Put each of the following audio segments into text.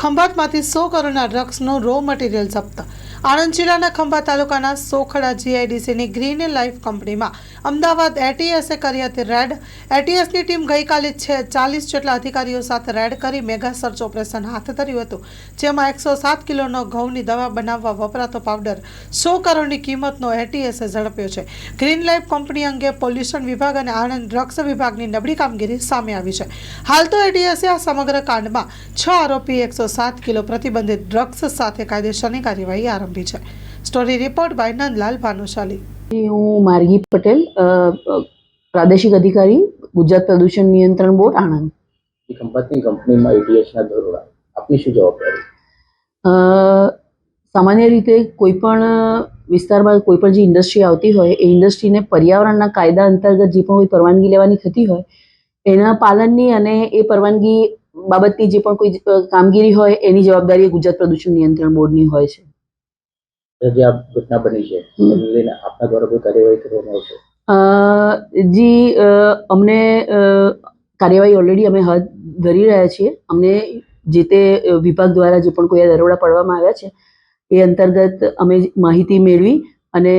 ખંભાતમાંથી 100 કરોડના ડ્રગ્સનો raw material જપ્ત। આણંદ જિલ્લાના ખંભાત તાલુકાના સોખડા જીઆઈડીસીની ગ્રીન લાઈફ કંપનીમાં અમદાવાદ એટીએસે કરી હતી રેડ। એટીએસની ટીમ ગઈકાલે 40 જેટલા અધિકારીઓ સાથે રેડ કરી મેગા સર્ચ ઓપરેશન હાથ ધર્યું હતું, જેમાં 107 કિલોનો ઘઉંની દવા બનાવવા વપરાતો પાવડર 100 કરોડની કિંમતનો એટીએસે ઝડપ્યો છે। ગ્રીન લાઈફ કંપની અંગે પોલ્યુશન વિભાગ અને આણંદ ડ્રગ્સ વિભાગની નબળી કામગીરી સામે આવી છે। હાલ તો એટીએસે આ સમગ્ર કાંડમાં 6 આરોપી 107 કિલો પ્રતિબંધિત ડ્રગ્સ સાથે કાયદેસરની કાર્યવાહી આરંભી છે। Story report by Nandlal Bhanushali. હું માર્ગી પટેલ, પ્રાદેશિક અધિકારી, ગુજરાત પ્રદૂષણ નિયંત્રણ બોર્ડ, આણંદ। ખંભાતની કંપનીમાં એટીએસના દરોડા, આપની શું જવાબદારી? સામાન્ય રીતે કોઈ પણ વિસ્તારમાં કોઈ પણ જે ઇન્ડસ્ટ્રી આવતી હોય એ ઇન્ડસ્ટ્રીને પર્યાવરણના કાયદા અંતર્ગત જે પણ કોઈ પરવાનગી લેવાની થતી હોય એના પાલનની અને એ પરવાનગી બાબતની જે પણ કોઈ કામગીરી હોય એની જવાબદારી ગુજરાત પ્રદૂષણ નિયંત્રણ બોર્ડની હોય છે। જે આ ઘટના બની છે એને લઈને આપના દ્વારા કોઈ કાર્યવાહી કરવામાં આવશે? અમને કાર્યવાહી ઓલરેડી અમે હાથ ધરી રહ્યા છીએ। અમને જે તે વિભાગ દ્વારા જે પણ કોઈ દરોડા પાડવામાં આવ્યા છે એ અંતર્ગત અમે માહિતી મેળવી અને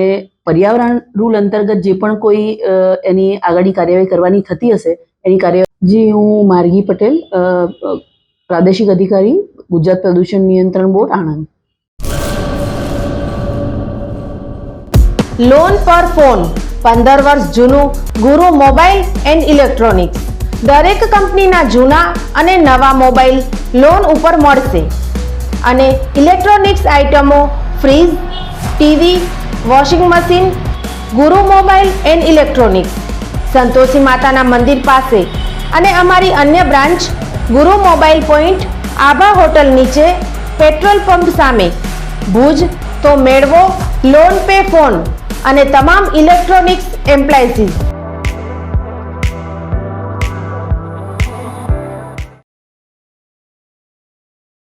પર્યાવરણ રૂલ અંતર્ગત જે પણ કોઈ એની આગળની કાર્યવાહી કરવાની થતી હશે એની કાર્યવાહી। હું માર્ગી પટેલ, પ્રાદેશિક અધિકારી, ગુજરાત પ્રદૂષણ નિયંત્રણ બોર્ડ, આણંદ। લોન પર ફોન 15 વર્ષ જૂનું ગુરુ મોબાઈલ એન્ડ ઇલેક્ટ્રોનિક્સ। દરેક કંપનીના જૂના અને નવા મોબાઈલ લોન ઉપર મળશે અને ઇલેક્ટ્રોનિક્સ આઇટમો ફ્રીજ, ટીવી, વોશિંગ મશીન। ગુરુ મોબાઈલ એન્ડ ઇલેક્ટ્રોનિક્સ સંતોષી માતાના મંદિર પાસે અને અમારી અન્ય બ્રાન્ચ ગુરુ મોબાઈલ પોઈન્ટ, આભા હોટલ નીચે, પેટ્રોલ પંપ સામે, ભુજ। તો મેળવો લોન પે ફોન અને તમામ ઇલેક્ટ્રોનિક્સ એપ્લાયન્સીસ।